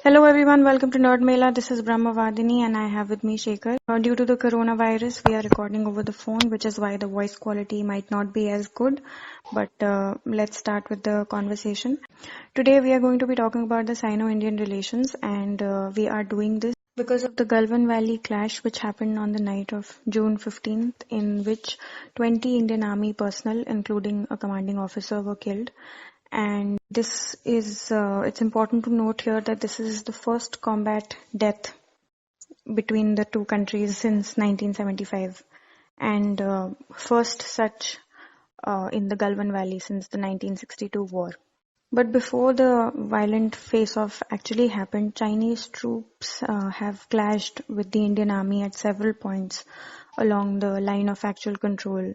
Hello everyone, welcome to Nerd Mela. This is Brahmavadini and I have with me Shekhar. Due to the coronavirus, we are recording over the phone, which is why the voice quality might not be as good. But let's start with the conversation. Today we are going to be talking about the Sino-Indian Relations, and we are doing this because of the Galwan Valley clash which happened on the night of June 15th, in which 20 Indian Army personnel, including a commanding officer, were killed. And this is, it's important to note here that this is the first combat death between the two countries since 1975, and first such in the Galwan Valley since the 1962 war. But before the violent face-off actually happened, Chinese troops have clashed with the Indian Army at several points along the line of actual control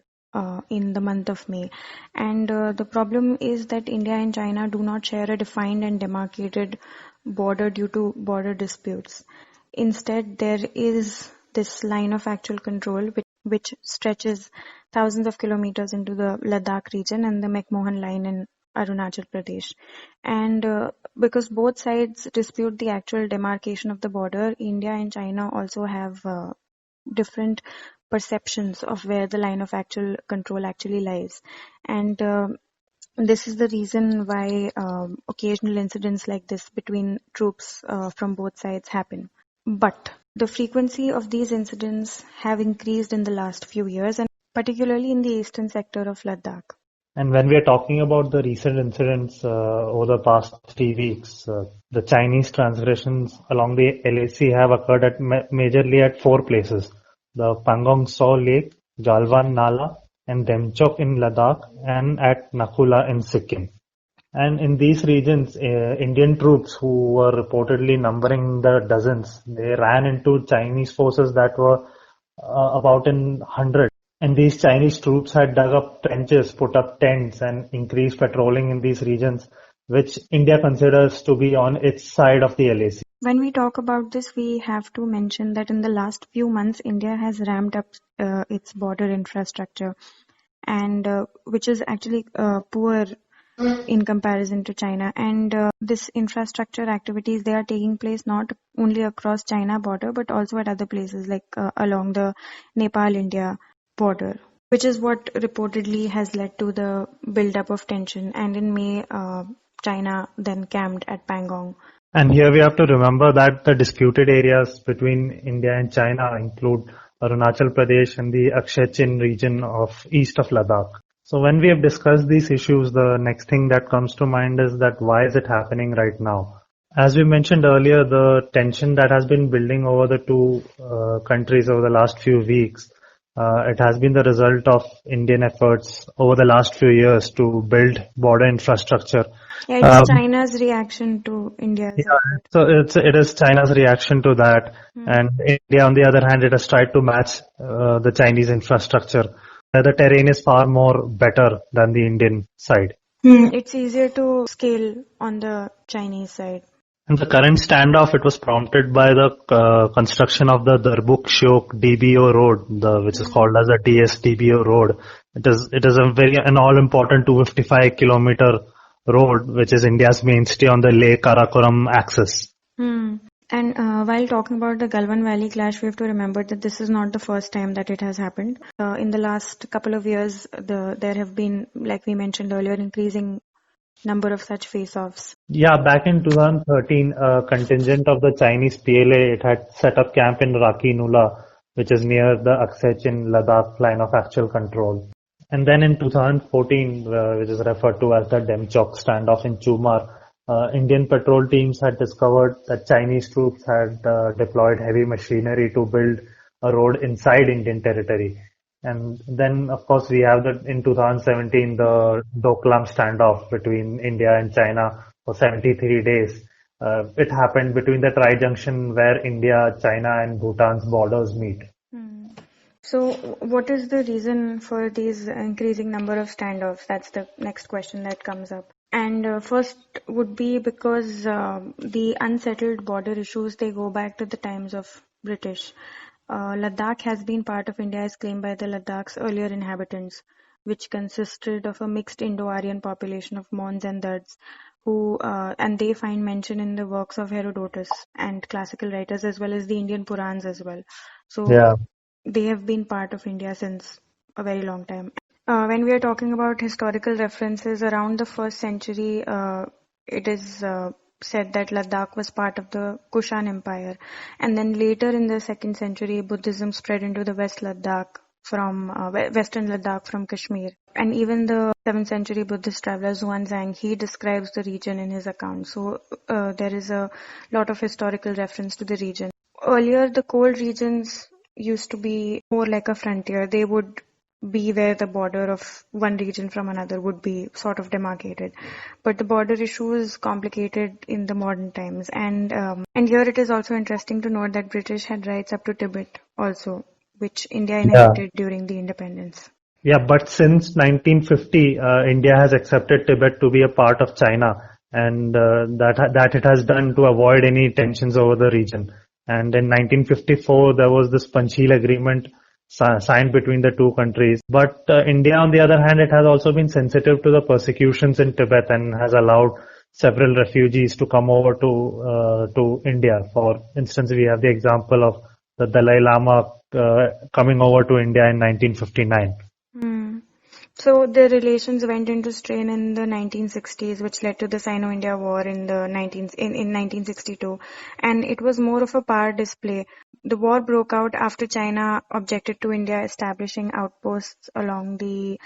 in the month of May. And the problem is that India and China do not share a defined and demarcated border due to border disputes. Instead, there is this line of actual control which stretches thousands of kilometers into the Ladakh region and the McMahon line in Arunachal Pradesh. And because both sides dispute the actual demarcation of the border, India and China also have different perceptions of where the line of actual control actually lies. And this is the reason why occasional incidents like this between troops from both sides happen. But the frequency of these incidents have increased in the last few years, and particularly in the eastern sector of Ladakh. And when we are talking about the recent incidents over the past 3 weeks, the Chinese transgressions along the LAC have occurred at majorly at 4 places: the Pangong Tso Lake, Galwan Nala, and Demchok in Ladakh, and at Nakula in Sikkim. And in these regions, Indian troops who were reportedly numbering the dozens, they ran into Chinese forces that were about in hundreds. And these Chinese troops had dug up trenches, put up tents, and increased patrolling in these regions, which India considers to be on its side of the LAC. When we talk about this, we have to mention that in the last few months, India has ramped up its border infrastructure, and which is actually poor in comparison to China. And this infrastructure activities, they are taking place not only across China border, but also at other places like along the Nepal-India border, which is what reportedly has led to the buildup of tension. And in May, China then camped at Pangong. And here we have to remember that the disputed areas between India and China include Arunachal Pradesh and the Akshay Chin region of east of Ladakh. So when we have discussed these issues, the next thing that comes to mind is that why is it happening right now? As we mentioned earlier, the tension that has been building over the two countries over the last few weeks, it has been the result of Indian efforts over the last few years to build border infrastructure. Yeah, it's China's reaction to India's effort. So it is China's reaction to that, and India, on the other hand, it has tried to match the Chinese infrastructure. The terrain is far more better than the Indian side. It's easier to scale on the Chinese side. And the current standoff, it was prompted by the construction of the Darbuk-Shiok DBO road, which is called as the DS-DBO road. It is an all-important 255-kilometer road, which is India's mainstay on the Leh-Karakoram axis. And while talking about the Galwan Valley clash, we have to remember that this is not the first time that it has happened. In the last couple of years, there have been, like we mentioned earlier, increasing number of such face-offs. Yeah, back in 2013, a contingent of the Chinese PLA, it had set up camp in Raki Nula, which is near the Akshay Chin Ladakh line of actual control. And then in 2014, which is referred to as the Demchok standoff in Chumar, Indian patrol teams had discovered that Chinese troops had deployed heavy machinery to build a road inside Indian territory. And then, of course, we have in 2017, the Doklam standoff between India and China for 73 days. It happened between the tri-junction where India, China, and Bhutan's borders meet. So what is the reason for these increasing number of standoffs? That's the next question that comes up. And first would be because the unsettled border issues, they go back to the times of British. Ladakh has been part of India as claimed by the Ladakh's earlier inhabitants, which consisted of a mixed Indo-Aryan population of Mons and Dards, and they find mention in the works of Herodotus and classical writers as well as the Indian Purans as well. So Yeah. they have been part of India since a very long time. When we are talking about historical references, around the 1st century, it is said that Ladakh was part of the Kushan Empire. And then later in the 2nd century, Buddhism spread into the Western Ladakh from Kashmir. And even the 7th century Buddhist traveler Xuanzang, he describes the region in his account. So there is a lot of historical reference to the region. Earlier, the cold regions used to be more like a frontier. They would be where the border of one region from another would be sort of demarcated. But the border issue is complicated in the modern times. And here it is also interesting to note that British had rights up to Tibet also, which India Yeah. inherited during the independence. Yeah, but since 1950, India has accepted Tibet to be a part of China, and that it has done to avoid any tensions over the region. And in 1954, there was this Panchsheel agreement signed between the two countries. But India, on the other hand, it has also been sensitive to the persecutions in Tibet and has allowed several refugees to come over to India. For instance, we have the example of the Dalai Lama coming over to India in 1959. So the relations went into strain in the 1960s, which led to the Sino-India War in 1962, and it was more of a power display. The war broke out after China objected to India establishing outposts along the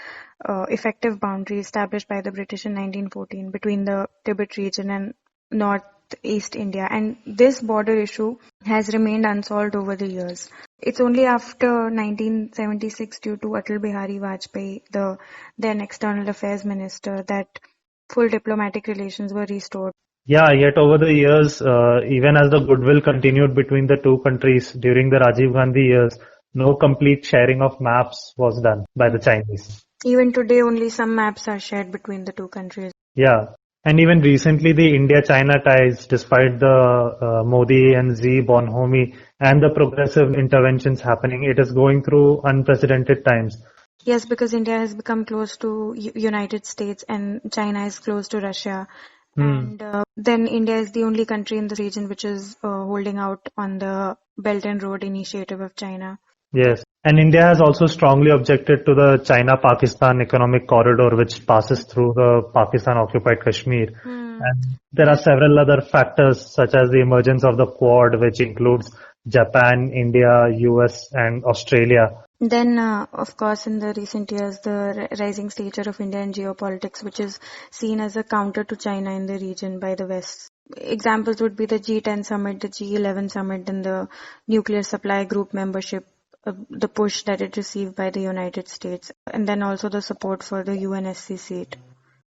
effective boundary established by the British in 1914 between the Tibet region and northeast India, and this border issue has remained unsolved over the years. It's only after 1976, due to Atal Bihari Vajpayee, the then External Affairs Minister, that full diplomatic relations were restored. Yeah, yet over the years, even as the goodwill continued between the two countries during the Rajiv Gandhi years, no complete sharing of maps was done by the Chinese. Even today, only some maps are shared between the two countries. Yeah. And even recently, the India-China ties, despite the Modi and Xi bonhomie and the progressive interventions happening, it is going through unprecedented times. Yes, because India has become close to United States and China is close to Russia. And then India is the only country in the region which is holding out on the Belt and Road Initiative of China. Yes. And India has also strongly objected to the China-Pakistan economic corridor, which passes through the Pakistan-occupied Kashmir. And there are several other factors, such as the emergence of the Quad, which includes Japan, India, US, and Australia. Then, of course, in the recent years, the rising stature of India in geopolitics, which is seen as a counter to China in the region by the West. Examples would be the G10 summit, the G11 summit, and the nuclear supply group membership, the push that it received by the United States, and then also the support for the UNSC seat.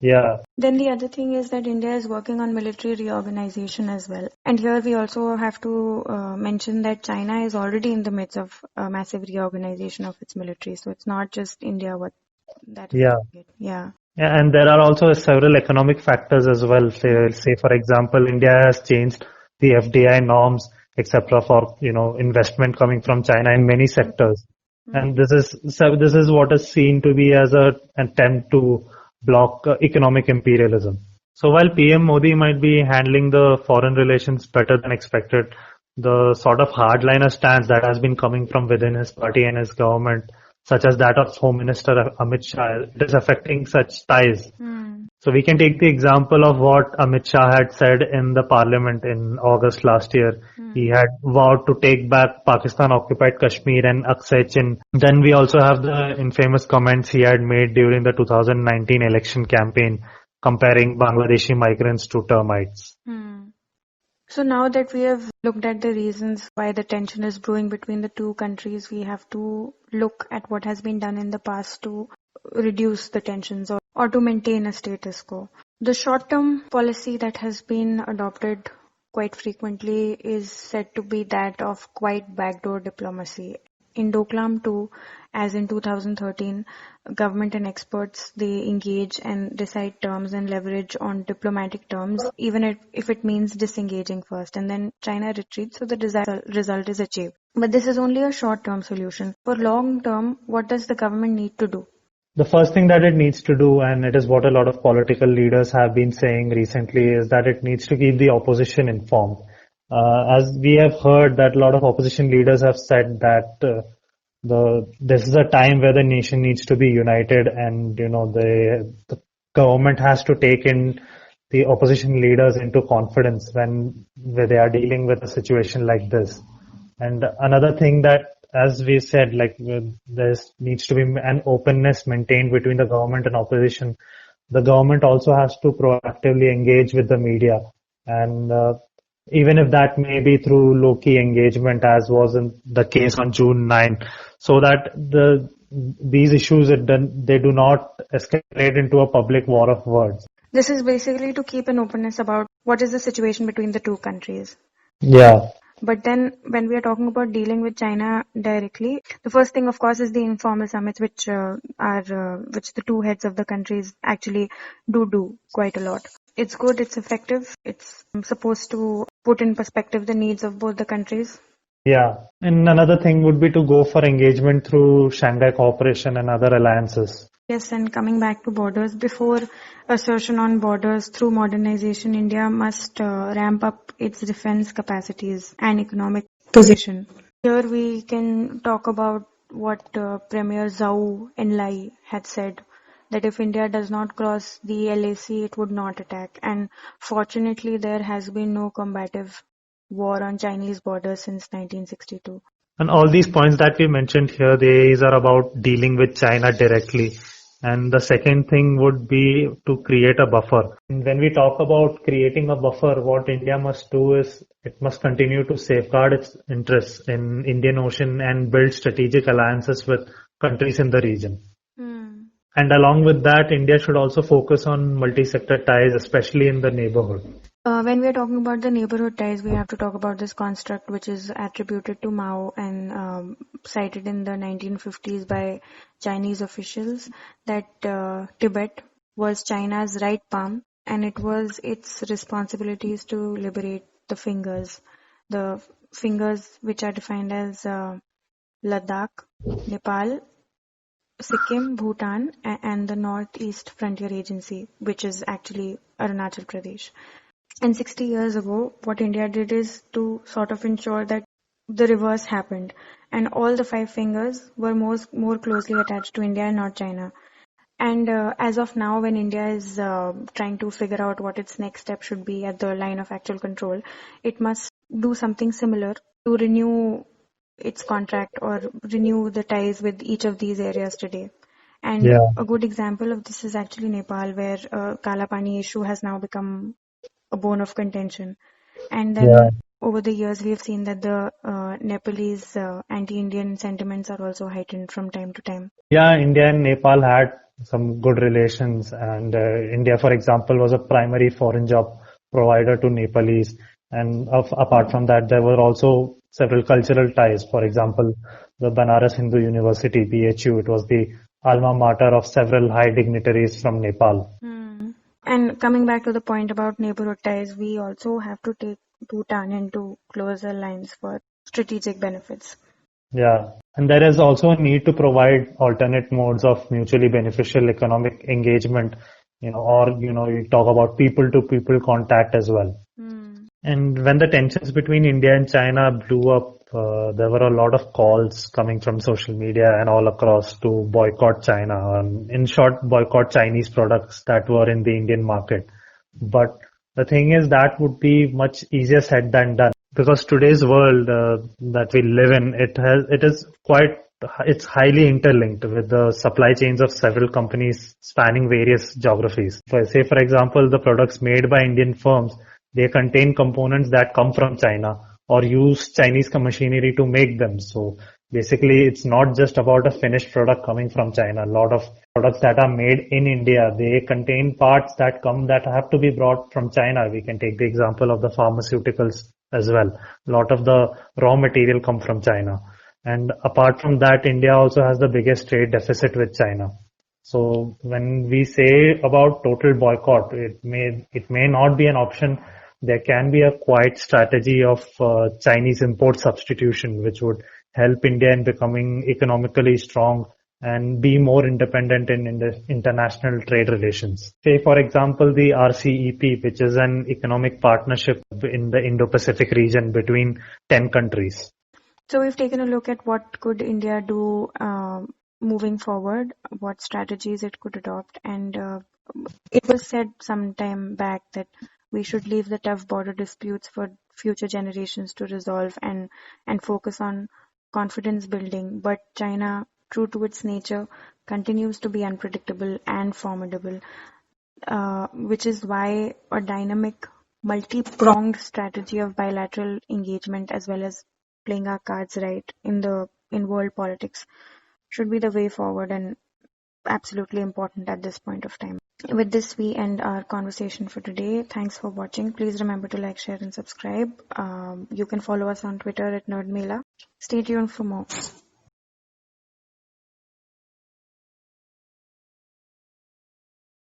Yeah. Then the other thing is that India is working on military reorganization as well. And here we also have to mention that China is already in the midst of a massive reorganization of its military. So it's not just India that is doing it. Yeah. Yeah, and there are also several economic factors as well. Say for example, India has changed the FDI norms, etc., for investment coming from China in many sectors, and this is what is seen to be as an attempt to block economic imperialism. So while PM Modi might be handling the foreign relations better than expected, the sort of hardliner stance that has been coming from within his party and his government, such as that of Home Minister Amit Shah, it is affecting such ties. So we can take the example of what Amit Shah had said in the parliament in August last year. He had vowed to take back Pakistan-occupied Kashmir and Aksai Chin. Then we also have the infamous comments he had made during the 2019 election campaign, comparing Bangladeshi migrants to termites. So now that we have looked at the reasons why the tension is brewing between the two countries, we have to look at what has been done in the past to reduce the tensions or to maintain a status quo. The short-term policy that has been adopted quite frequently is said to be that of quite backdoor diplomacy. In Doklam too, as in 2013, government and experts, they engage and decide terms and leverage on diplomatic terms, even if it means disengaging first, and then China retreats, so the desired result is achieved. But this is only a short-term solution. For long-term, what does the government need to do? The first thing that it needs to do, and it is what a lot of political leaders have been saying recently, is that it needs to keep the opposition informed. As we have heard that a lot of opposition leaders have said that this is a time where the nation needs to be united, and the government has to take in the opposition leaders into confidence where they are dealing with a situation like this. And another thing that, as we said, there needs to be an openness maintained between the government and opposition. The government also has to proactively engage with the media, and even if that may be through low-key engagement, as was in the case on June 9, so that these issues they do not escalate into a public war of words. This is basically to keep an openness about what is the situation between the two countries. Yeah. But then when we are talking about dealing with China directly, the first thing, of course, is the informal summits, which the two heads of the countries actually do quite a lot. It's good, it's effective, it's supposed to put in perspective the needs of both the countries. Yeah. And another thing would be to go for engagement through Shanghai Cooperation and other alliances. Yes, and coming back to borders, before assertion on borders through modernization, India must ramp up its defense capacities and economic position. Here we can talk about what Premier Zhou Enlai had said, that if India does not cross the LAC, it would not attack. And fortunately, there has been no combative war on Chinese borders since 1962. And all these points that we mentioned here, these are about dealing with China directly. And the second thing would be to create a buffer. And when we talk about creating a buffer, what India must do is it must continue to safeguard its interests in Indian Ocean and build strategic alliances with countries in the region. And along with that, India should also focus on multi-sector ties, especially in the neighborhood. When we are talking about the neighborhood ties, we have to talk about this construct which is attributed to Mao and cited in the 1950s by Chinese officials, that Tibet was China's right palm and it was its responsibilities to liberate the fingers which are defined as Ladakh, Nepal, Sikkim, Bhutan, and the Northeast Frontier Agency, which is actually Arunachal Pradesh. And 60 years ago, what India did is to sort of ensure that the reverse happened, and all the 5 fingers were more closely attached to India and not China. And as of now, when India is trying to figure out what its next step should be at the line of actual control, it must do something similar to renew its contract or renew the ties with each of these areas today. And a good example of this is actually Nepal, where Kala Pani issue has now become a bone of contention. And then over the years, we have seen that the Nepalese anti-Indian sentiments are also heightened from time to time. Yeah, India and Nepal had some good relations, and India, for example, was a primary foreign job provider to Nepalese. And apart from that, there were also several cultural ties. For example, the Banaras Hindu University, BHU, it was the alma mater of several high dignitaries from Nepal. And coming back to the point about neighborhood ties, we also have to take Bhutan into closer lines for strategic benefits. Yeah, and there is also a need to provide alternate modes of mutually beneficial economic engagement, you talk about people-to-people contact as well. And when the tensions between India and China blew up, there were a lot of calls coming from social media and all across to boycott China. In short, boycott Chinese products that were in the Indian market. But the thing is, that would be much easier said than done, because today's world that we live in, it's highly interlinked with the supply chains of several companies spanning various geographies. For example, the products made by Indian firms, they contain components that come from China or use Chinese machinery to make them. So basically, it's not just about a finished product coming from China. A lot of products that are made in India, they contain parts that have to be brought from China. We can take the example of the pharmaceuticals as well. A lot of the raw material come from China. And apart from that, India also has the biggest trade deficit with China. So when we say about total boycott, it may not be an option. There can be a quiet strategy of Chinese import substitution, which would help India in becoming economically strong and be more independent in the international trade relations. Say, for example, the RCEP, which is an economic partnership in the Indo-Pacific region between 10 countries. So we've taken a look at what could India do moving forward, what strategies it could adopt, and it was said some time back that we should leave the tough border disputes for future generations to resolve and focus on confidence building. But China, true to its nature, continues to be unpredictable and formidable, which is why a dynamic, multi-pronged strategy of bilateral engagement as well as playing our cards right in world politics should be the way forward and absolutely important at this point of time. With this, we end our conversation for today. Thanks for watching. Please remember to like, share, and subscribe. You can follow us on Twitter at NerdMela. Stay tuned for more.